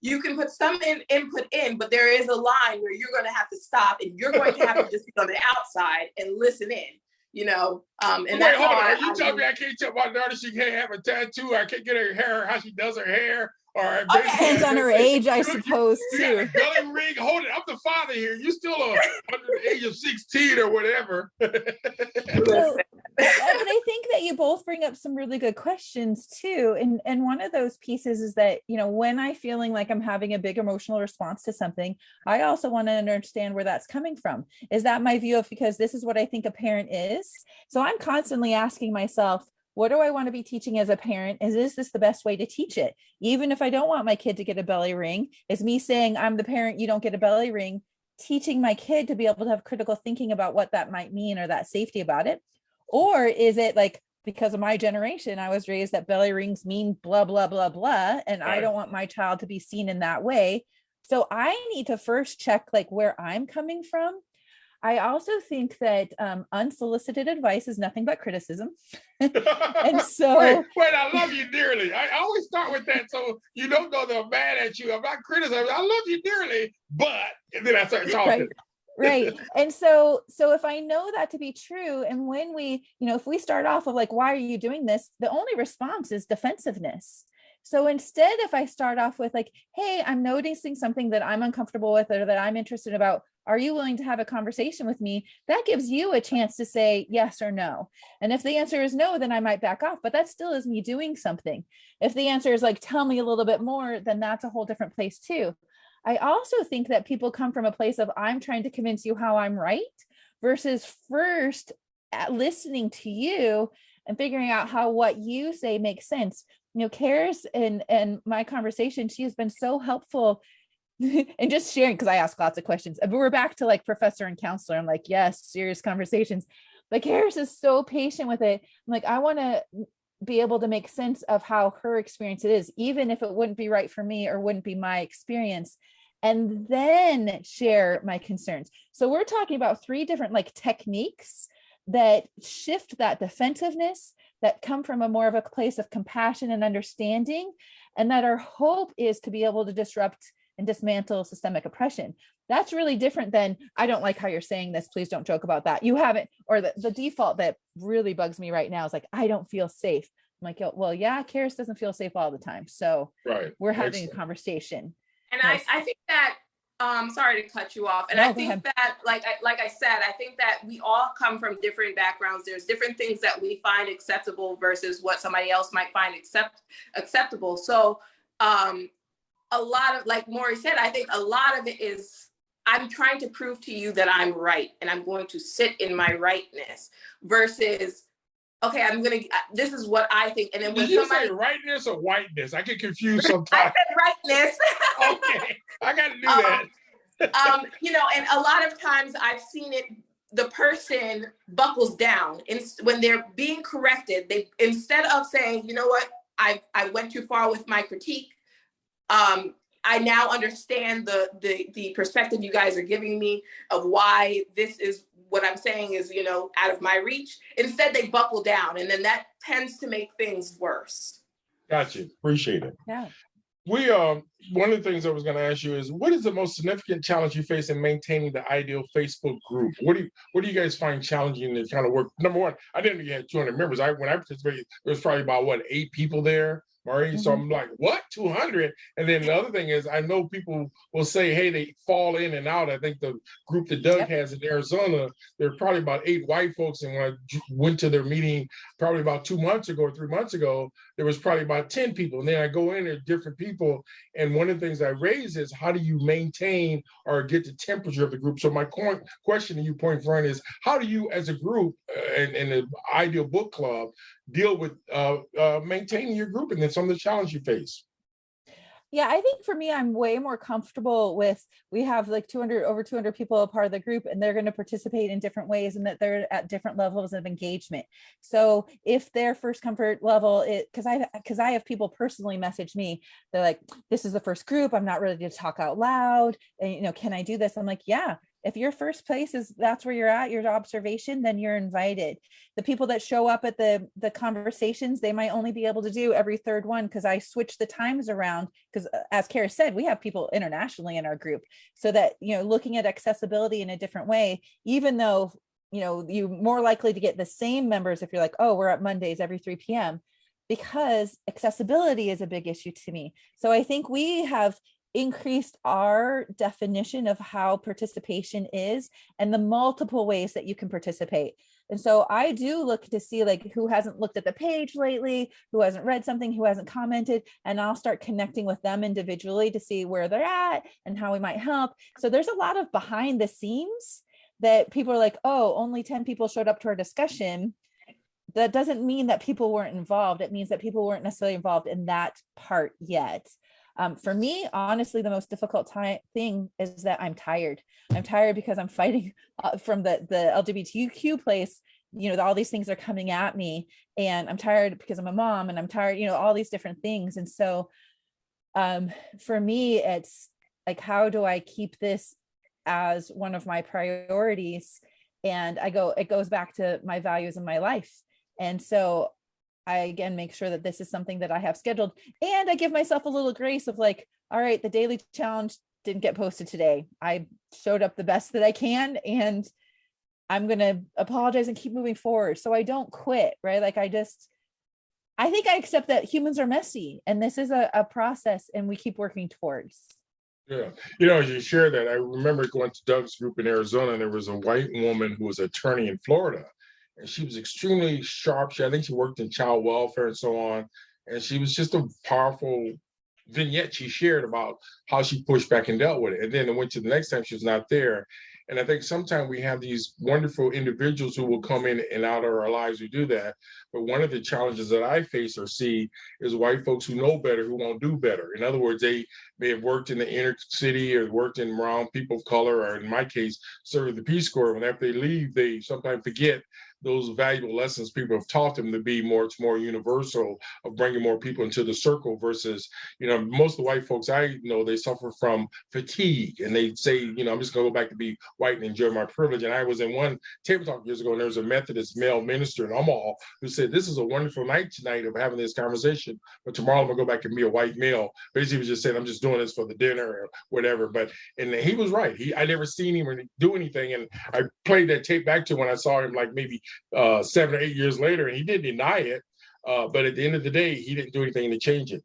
You can put some input in, but there is a line where you're going to have to stop and you're going to have to just be on the outside and listen in. And Wait, that's hold how on. Are you telling me I can't tell my daughter she can't have a tattoo? I can't get her hair, how she does her hair? Or Depends on her age, I suppose, you too. got a belly ring. Hold it. I'm the father here. You still under the age of 16 or whatever. So, but I think that you both bring up some really good questions too. And one of those pieces is that, when I'm feeling like I'm having a big emotional response to something, I also want to understand where that's coming from. Is that my view of, because this is what I think a parent is? So I'm constantly asking myself, what do I want to be teaching as a parent? Is this the best way to teach it? Even if I don't want my kid to get a belly ring, is me saying, I'm the parent, you don't get a belly ring, teaching my kid to be able to have critical thinking about what that might mean or that safety about it? Or is it like, because of my generation, I was raised that belly rings mean blah, blah, blah, blah, and I don't want my child to be seen in that way. So I need to first check like where I'm coming from. I also think that unsolicited advice is nothing but criticism. And so wait, I love you dearly. I always start with that, so you don't know they're mad at you. I'm not criticizing. I love you dearly, but and then I start talking. Right. And so if I know that to be true, and when we, if we start off with like, why are you doing this? The only response is defensiveness. So instead, if I start off with like, hey, I'm noticing something that I'm uncomfortable with or that I'm interested about, are you willing to have a conversation with me? That gives you a chance to say yes or no. And if the answer is no, then I might back off, but that still is me doing something. If the answer is like, tell me a little bit more, then that's a whole different place too. I also think that people come from a place of, I'm trying to convince you how I'm right, versus first listening to you and figuring out how what you say makes sense. Kherris and my conversation, she has been so helpful and just sharing, because I ask lots of questions. But we're back to like professor and counselor. I'm like, yes, serious conversations. But Kherris is so patient with it. I'm like, I want to be able to make sense of how her experience it is, even if it wouldn't be right for me or wouldn't be my experience, and then share my concerns. So we're talking about 3 different like techniques that shift that defensiveness, that come from a more of a place of compassion and understanding, and that our hope is to be able to disrupt and dismantle systemic oppression. That's really different than, I don't like how you're saying this, please don't joke about that. You haven't, or the default that really bugs me right now is like, I don't feel safe. I'm like, well, yeah, Kherris doesn't feel safe all the time. So we're having a conversation. And yes. I think that, sorry to cut you off. And I think that, like I said, I think that we all come from different backgrounds. There's different things that we find acceptable versus what somebody else might find acceptable. So a lot of, like Maurie said, I think a lot of it is, I'm trying to prove to you that I'm right, and I'm going to sit in my rightness, versus, okay, this is what I think. And then when Did you say rightness or whiteness? I get confused sometimes. I said rightness. Okay, I got to do that. And a lot of times I've seen it, the person buckles down when they're being corrected. They, instead of saying, you know what, I went too far with my critique. I now understand the perspective you guys are giving me of why this is what I'm saying is, out of my reach. Instead, they buckle down, and then that tends to make things worse. Gotcha. Appreciate it. Yeah. We one of the things I was going to ask you is, what is the most significant challenge you face in maintaining the ideal Facebook group? What do you guys find challenging to kind of work? Number one, I didn't even have 200 members. When I participated, there was probably about 8 people there. Maurie. Mm-hmm. So I'm like, what? 200? And then the other thing is, I know people will say, hey, they fall in and out. I think the group that Doug has in Arizona, there are probably about 8 white folks. And when I went to their meeting probably about 2 months ago or 3 months ago, there was probably about 10 people. And then I go in, there's different people. And one of the things I raise is, how do you maintain or get the temperature of the group? So my question to you, Point Friend, is, how do you as a group and the Ideal Book Club deal with maintaining your group and then some of the challenges you face? Yeah, I think for me, I'm way more comfortable with, we have like over 200 people a part of the group, and they're going to participate in different ways, and that they're at different levels of engagement. So if their first comfort level is, because I have people personally message me, they're like, this is the first group, I'm not ready to talk out loud, and can I do this? I'm like, yeah. If your first place is, that's where you're at, your observation, then you're invited. The people that show up at the conversations, they might only be able to do every third one, because I switch the times around, because as Kherris said, we have people internationally in our group, so that, looking at accessibility in a different way, even though you're more likely to get the same members if you're like, oh, we're at Mondays every 3 p.m. because accessibility is a big issue to me. So I think we have increased our definition of how participation is and the multiple ways that you can participate. And so I do look to see like who hasn't looked at the page lately, who hasn't read something, who hasn't commented, and I'll start connecting with them individually to see where they're at and how we might help. So there's a lot of behind the scenes that people are like, oh, only 10 people showed up to our discussion. That doesn't mean that people weren't involved. It means that people weren't necessarily involved in that part yet. For me, honestly, the most difficult thing is that I'm tired. I'm tired because I'm fighting from the LGBTQ place. All these things are coming at me, and I'm tired because I'm a mom, and I'm tired, all these different things. And so for me, it's like, how do I keep this as one of my priorities? And it goes back to my values in my life. And so I, again, make sure that this is something that I have scheduled, and I give myself a little grace of like, all right, the daily challenge didn't get posted today. I showed up the best that I can, and I'm going to apologize and keep moving forward. So I don't quit, right? Like I think I accept that humans are messy, and this is a process, and we keep working towards. Yeah. As you share that, I remember going to Doug's group in Arizona, and there was a white woman who was an attorney in Florida. And she was extremely sharp. I think she worked in child welfare and so on. And she was just a powerful vignette she shared about how she pushed back and dealt with it. And then it went to the next time she was not there. And I think sometimes we have these wonderful individuals who will come in and out of our lives who do that. But one of the challenges that I face or see is white folks who know better, who won't do better. In other words, they may have worked in the inner city or worked around people of color, or in my case, served the Peace Corps. And after they leave, they sometimes forget those valuable lessons people have taught them to be more universal, of bringing more people into the circle versus, most of the white folks I know, they suffer from fatigue, and they say, I'm just gonna go back to be white and enjoy my privilege. And I was in one table talk years ago, and there was a Methodist male minister in Omaha who said, this is a wonderful night tonight of having this conversation, but tomorrow I'm gonna go back and be a white male. Basically, he was just saying, I'm just doing this for the dinner or whatever. And he was right. I never seen him do anything. And I played that tape back to when I saw him like maybe 7 or 8 years later, and he didn't deny it. But at the end of the day, he didn't do anything to change it.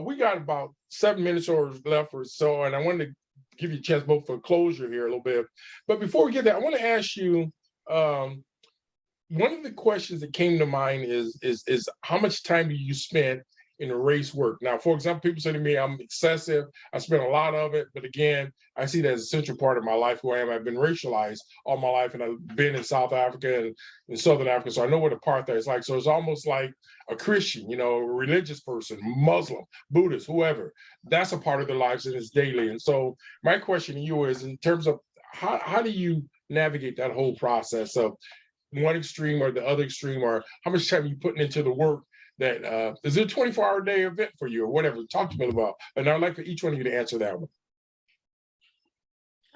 We got about 7 minutes or left or so, and I wanted to give you a chance both for closure here a little bit. But before we get there, I want to ask you, one of the questions that came to mind is how much time do you spend in the race work? Now, for example, people say to me, I'm excessive. I spend a lot of it. But again, I see that as a central part of my life, who I am. I've been racialized all my life, and I've been in South Africa and in Southern Africa. So I know what apartheid is like. So it's almost like a Christian, a religious person, Muslim, Buddhist, whoever. That's a part of their lives, and it's daily. And so my question to you is, in terms of how do you navigate that whole process of one extreme or the other extreme, or how much time are you putting into the work? That is it a 24-hour day event for you or whatever? Talk to me about. And I'd like for each one of you to answer that one.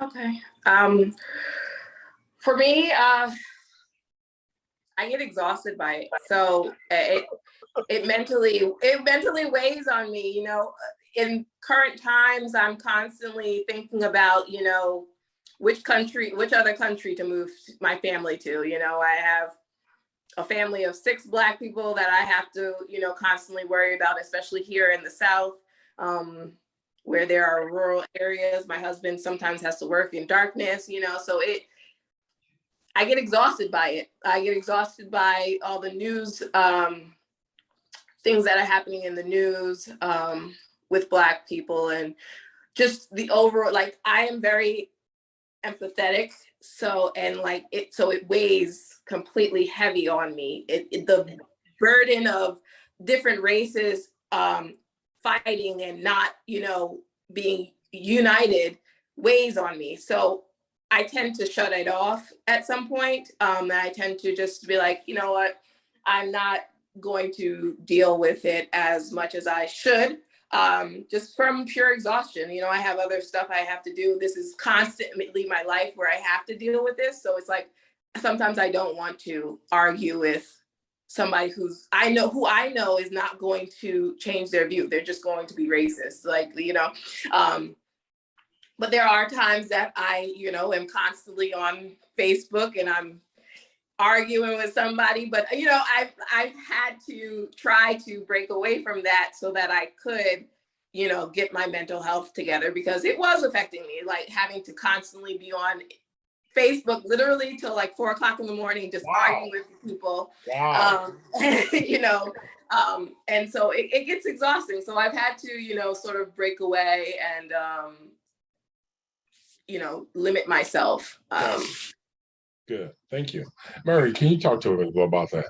Okay. For me, I get exhausted by it. So it mentally weighs on me. In current times, I'm constantly thinking about, which other country to move my family to. I have a family of 6 Black people that I have to, constantly worry about, especially here in the South, where there are rural areas. My husband sometimes has to work in darkness, so I get exhausted by it. I get exhausted by all the news, things that are happening in the news with Black people, and just the overall, I am very empathetic. So it weighs completely heavy on me. The burden of different races fighting and not, being united weighs on me. So I tend to shut it off at some point. I tend to just be like, you know what, I'm not going to deal with it as much as I should. Just from pure exhaustion. I have other stuff I have to do. This is constantly my life where I have to deal with this. So it's like, sometimes I don't want to argue with somebody who I know is not going to change their view. They're just going to be racist. But there are times that I, am constantly on Facebook, and I'm arguing with somebody, but I've had to try to break away from that so that I could, get my mental health together, because it was affecting me, like having to constantly be on Facebook literally till like 4:00 in the morning, just arguing with people. Wow. And so it gets exhausting. So I've had to, sort of break away and, limit myself. Good. Thank you. Maurie, can you talk to me about that?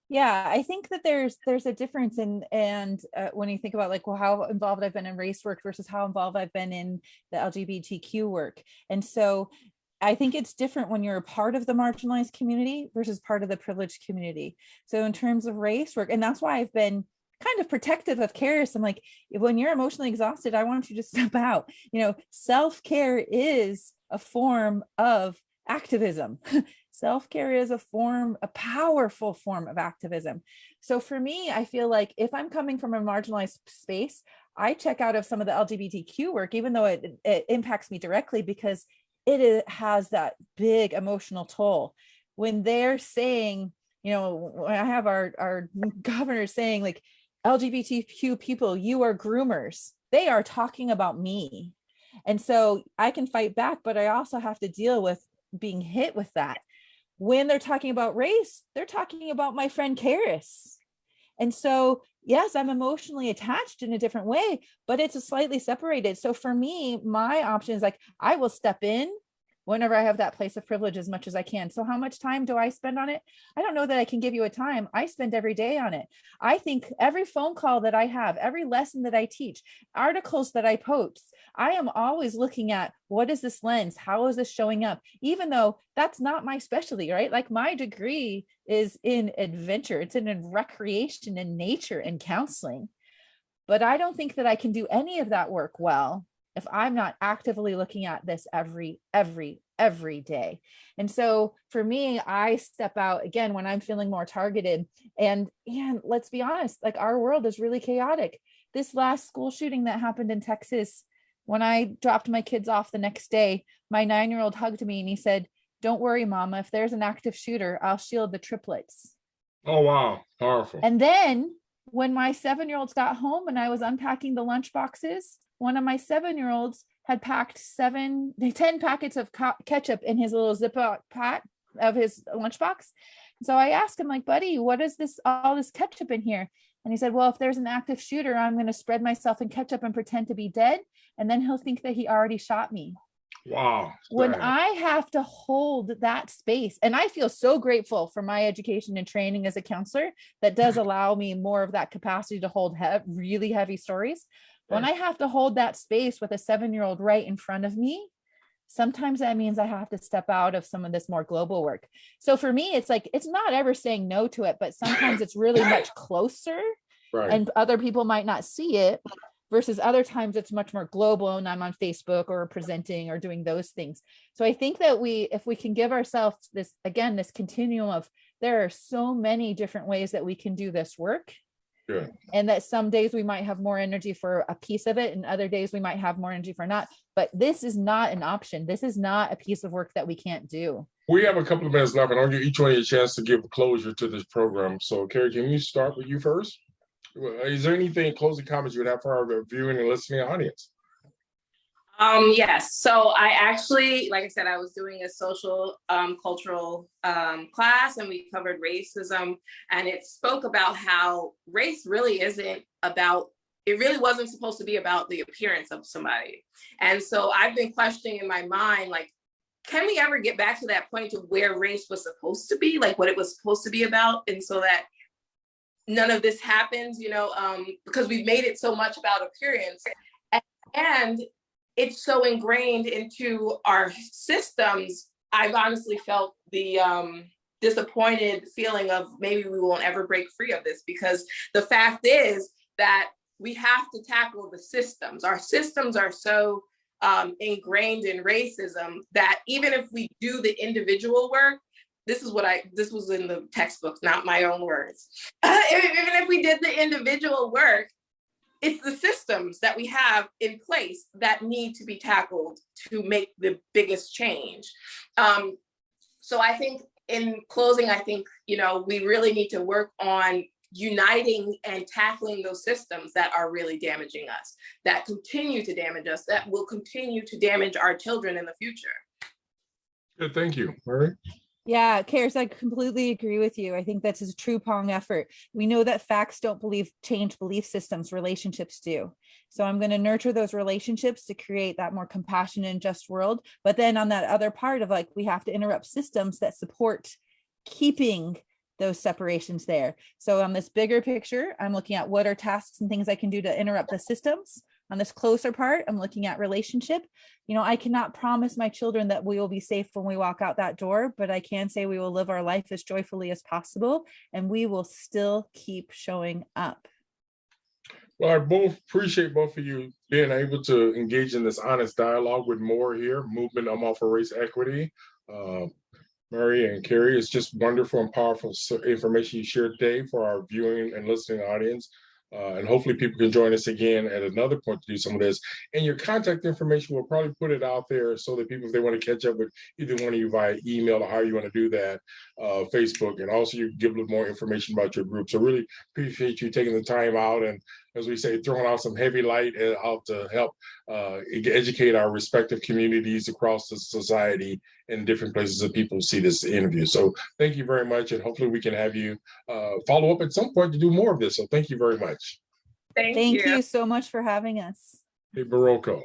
Yeah, I think that there's a difference in, and when you think about like, well, how involved I've been in race work versus how involved I've been in the LGBTQ work. And so I think it's different when you're a part of the marginalized community versus part of the privileged community. So in terms of race work, and that's why I've been kind of protective of Kherris. I'm like, when you're emotionally exhausted, I want you to step out. Self-care is a form of activism. Self-care is a powerful form of activism. So for me, I feel like if I'm coming from a marginalized space, I check out of some of the LGBTQ work, even though it impacts me directly, because it has that big emotional toll. When they're saying, when I have our governor saying like, LGBTQ people, you are groomers, they are talking about me. And so I can fight back, but I also have to deal with being hit with that. When they're talking about race, they're talking about my friend Kherris. And so, yes, I'm emotionally attached in a different way, but it's a slightly separated. So for me, my option is like, I will step in whenever I have that place of privilege as much as I can. So how much time do I spend on it? I don't know that I can give you a time. I spend every day on it. I think every phone call that I have, every lesson that I teach, articles that I post, I am always looking at, what is this lens? How is this showing up? Even though that's not my specialty, right? Like my degree is in adventure. It's in recreation and nature and counseling. But I don't think that I can do any of that work well if I'm not actively looking at this every day. And so for me, I step out again when I'm feeling more targeted. And let's be honest, like our world is really chaotic. This last school shooting that happened in Texas, when I dropped my kids off the next day, my 9-year-old hugged me and he said, "Don't worry, Mama, if there's an active shooter, I'll shield the triplets." Oh, wow. Powerful. And then when my 7-year-olds got home and I was unpacking the lunch boxes, one of my 7-year-olds had packed 10 packets of ketchup in his little Ziploc pack of his lunchbox. So I asked him, like, buddy, what is this, all this ketchup in here? And he said, well, if there's an active shooter, I'm going to spread myself in ketchup and pretend to be dead. And then he'll think that he already shot me. Wow. When I have to hold that space, and I feel so grateful for my education and training as a counselor that does allow me more of that capacity to hold really heavy stories. When I have to hold that space with a 7-year-old right in front of me, sometimes that means I have to step out of some of this more global work. So for me, it's like, it's not ever saying no to it, but sometimes it's really much closer, right, and other people might not see it, versus other times it's much more global and I'm on Facebook or presenting or doing those things. So I think that if we can give ourselves this continuum of, there are so many different ways that we can do this work. Good. And that some days we might have more energy for a piece of it and other days we might have more energy for not, but this is not an option. This is not a piece of work that we can't do. We have a couple of minutes left and I'll give each one of you a chance to give a closure to this program. So Kherris, can we start with you first? Is there anything, closing comments you would have for our viewing and listening audience? Yes. So I actually, like I said, I was doing a social cultural class and we covered racism, and it spoke about how race really wasn't supposed to be about the appearance of somebody. And so I've been questioning in my mind, like, can we ever get back to that point to where race was supposed to be, like what it was supposed to be about? And so that none of this happens, because we've made it so much about appearance. And it's so ingrained into our systems. I've honestly felt the disappointed feeling of maybe we won't ever break free of this, because the fact is that we have to tackle the systems. Our systems are so ingrained in racism that even if we do the individual work, this was in the textbooks, not my own words. Even if we did the individual work, it's the systems that we have in place that need to be tackled to make the biggest change. So I think in closing, I think, we really need to work on uniting and tackling those systems that are really damaging us, that continue to damage us, that will continue to damage our children in the future. Good, thank you. Maurie? Yeah, Kherris, I completely agree with you. I think that's a true prong effort. We know that facts don't change belief systems, relationships do. So I'm going to nurture those relationships to create that more compassionate and just world. But then on that other part of like, we have to interrupt systems that support keeping those separations there. So on this bigger picture, I'm looking at what are tasks and things I can do to interrupt the systems. On this closer part, I'm looking at relationship. I cannot promise my children that we will be safe when we walk out that door, but I can say we will live our life as joyfully as possible, and we will still keep showing up. Well, I both appreciate both of you being able to engage in this honest dialogue with Maurie here, Movement I'm All for Race Equity. Maurie and Kherris, it's just wonderful and powerful information you shared today for our viewing and listening audience. And hopefully people can join us again at another point to do some of this. And your contact information, we'll probably put it out there so that people, if they want to catch up with either one of you via email or how you want to do that, Facebook, and also you give a little more information about your group. So really appreciate you taking the time out and, as we say, throwing out some heavy light out to help educate our respective communities across the society in different places that people see this interview. So thank you very much. And hopefully we can have you follow up at some point to do more of this. So thank you very much. Thank Thank you you so much for having us. Hey, Barocco.